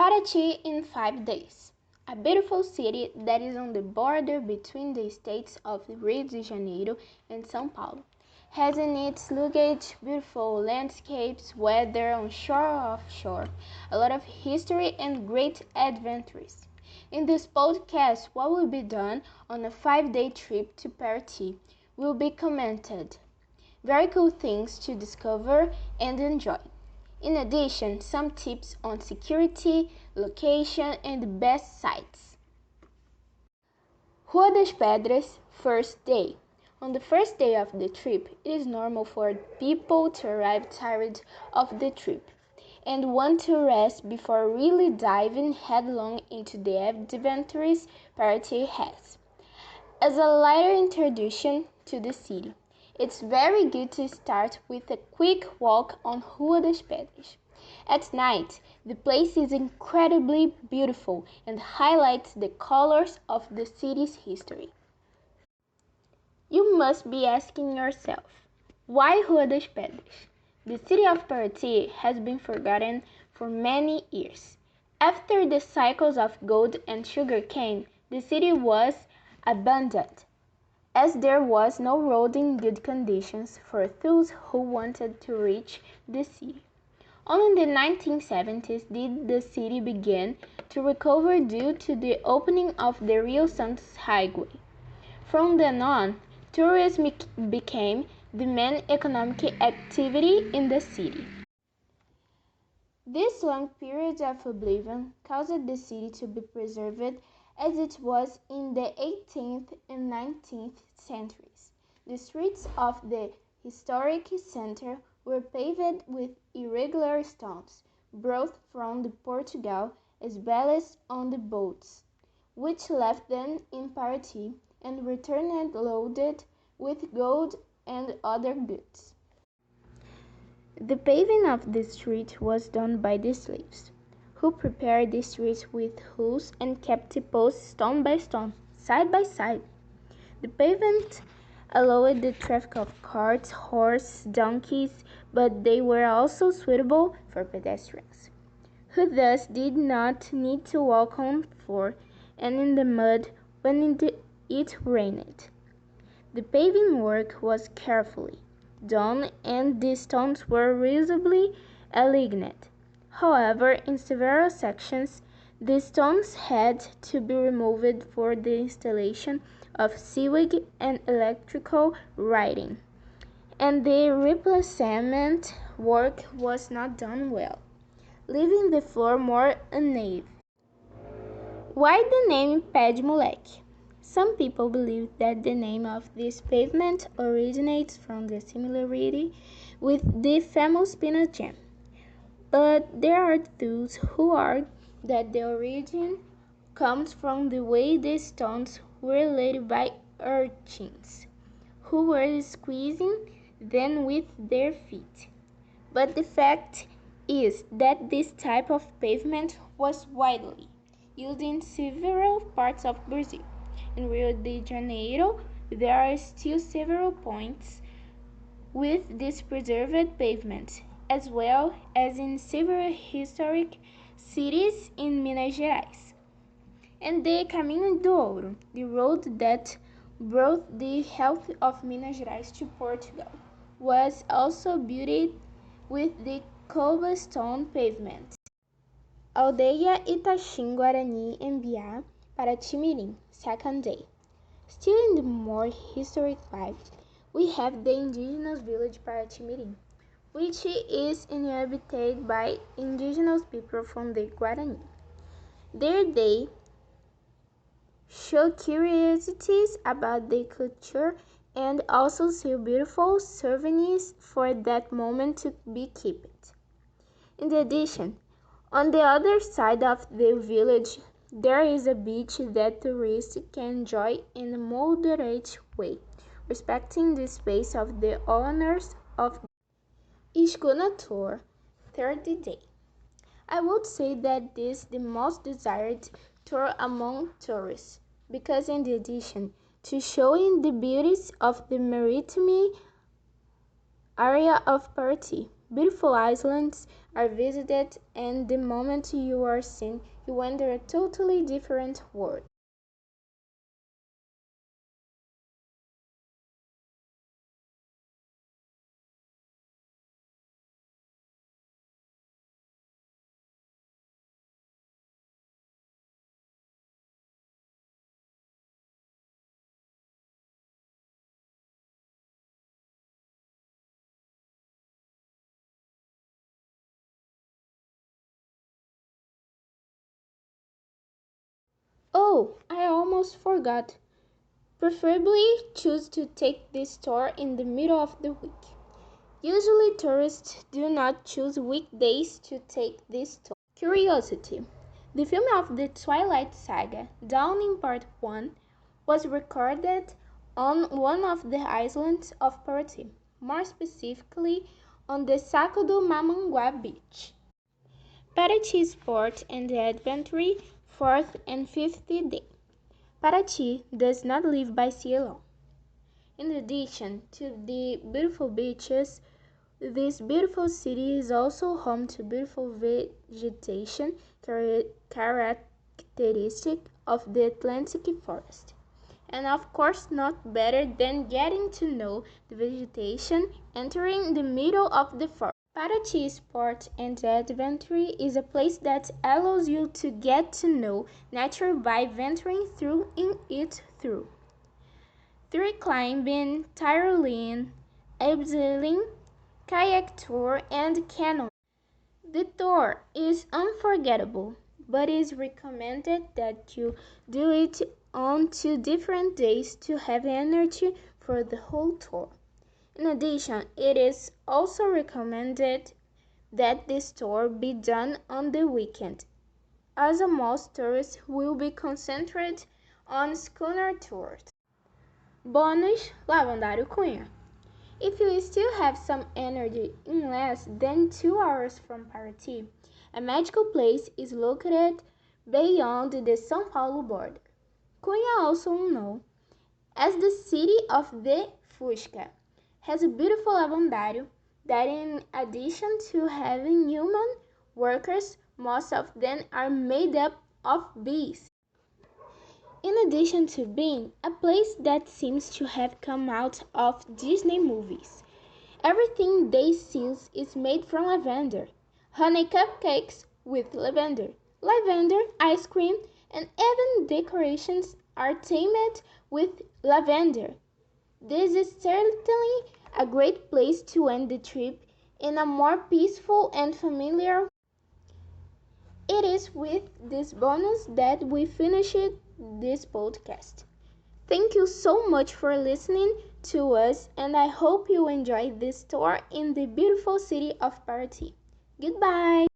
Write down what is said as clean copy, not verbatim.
Paraty in 5 days. A beautiful city that is on the border between the states of Rio de Janeiro and São Paulo. Has in its luggage beautiful landscapes, whether on shore or offshore, a lot of history and great adventures. In this podcast, what will be done on a 5-day trip to Paraty will be commented. Very cool things to discover and enjoy. In addition, some tips on security, location, and the best sites. Rua das Pedras, first day. On the first day of the trip, it is normal for people to arrive tired of the trip and want to rest before really diving headlong into the adventures Paraty has. As a lighter introduction to the city, it's very good to start with a quick walk on Rua das Pedras. At night, the place is incredibly beautiful and highlights the colors of the city's history. You must be asking yourself, why Rua das Pedras? The city of Paraty has been forgotten for many years. After the cycles of gold and sugar cane, the city was abandoned, as there was no road in good conditions for those who wanted to reach the city. Only in the 1970s did the city begin to recover due to the opening of the Rio Santos Highway. From then on, tourism became the main economic activity in the city. This long period of oblivion caused the city to be preserved as it was in the 18th and 19th centuries. The streets of the historic center were paved with irregular stones, brought from Portugal as ballast on the boats, which left them in Paraty and returned loaded with gold and other goods. The paving of the street was done by the slaves, who prepared the streets with hoes and kept the posts stone by stone, side by side. The pavement allowed the traffic of carts, horses, donkeys, but they were also suitable for pedestrians, who thus did not need to walk on floor and in the mud when it rained. The paving work was carefully done and the stones were reasonably elegant. However, in several sections, the stones had to be removed for the installation of sewage and electrical lighting, and the replacement work was not done well, leaving the floor more uneven. Why the name Pé de Moleque? Some people believe that the name of this pavement originates from the similarity with the famous peanut jam, but there are those who argue that the origin comes from the way the stones were laid by urchins, who were squeezing them with their feet. But the fact is that this type of pavement was widely used in several parts of Brazil. In Rio de Janeiro, there are still several points with this preserved pavement, as well as in several historic cities in Minas Gerais. And the Caminho do Ouro, the road that brought the health of Minas Gerais to Portugal, was also built with the cobblestone pavement. Aldeia Itaxim Guarani Embiá, Paraty-Mirim, second day. Still in the more historic vibe, we have the indigenous village Paraty-Mirim, which is inhabited by indigenous people from the Guarani. There they show curiosities about the culture and also sell beautiful souvenirs for that moment to be kept. In addition, on the other side of the village, there is a beach that tourists can enjoy in a moderate way, respecting the space of the owners of Escuna Tour, third day. I would say that this is the most desired tour among tourists, because in addition to showing the beauties of the maritime area of Paraty, beautiful islands are visited, and the moment you are seen, you enter a totally different world. Oh, I almost forgot. Preferably choose to take this tour in the middle of the week. Usually tourists do not choose weekdays to take this tour. Curiosity. The film of the Twilight Saga, Dawn in Part 1, was recorded on one of the islands of Paraty, more specifically on the Saco do Mamangua beach. Paraty Sport and Adventure, 4th and 5th day. Paraty does not live by sea alone. In addition to the beautiful beaches, this beautiful city is also home to beautiful vegetation characteristic of the Atlantic forest. And of course, not better than getting to know the vegetation entering the middle of the forest. Paraty Sport and Adventure is a place that allows you to get to know nature by venturing through it through tree climbing, tyrolean, abseiling, kayak tour, and canoeing. The tour is unforgettable, but it is recommended that you do it on 2 different days to have energy for the whole tour. In addition, it is also recommended that this tour be done on the weekend, as most tourists will be concentrated on schooner tours. Bônus Lavandário Cunha. If you still have some energy in less than 2 hours from Paraty, a magical place is located beyond the São Paulo border. Cunha, also known as the city of the Fusca, has a beautiful lavandário that, in addition to having human workers, most of them are made up of bees. In addition to being a place that seems to have come out of Disney movies, everything they sell is made from lavender. Honey cupcakes with lavender ice cream, and even decorations are themed with lavender. This is certainly a great place to end the trip in a more peaceful and familiar. It is with this bonus that we finish this podcast. Thank you so much for listening to us, and I hope you enjoyed this tour in the beautiful city of Paraty. Goodbye!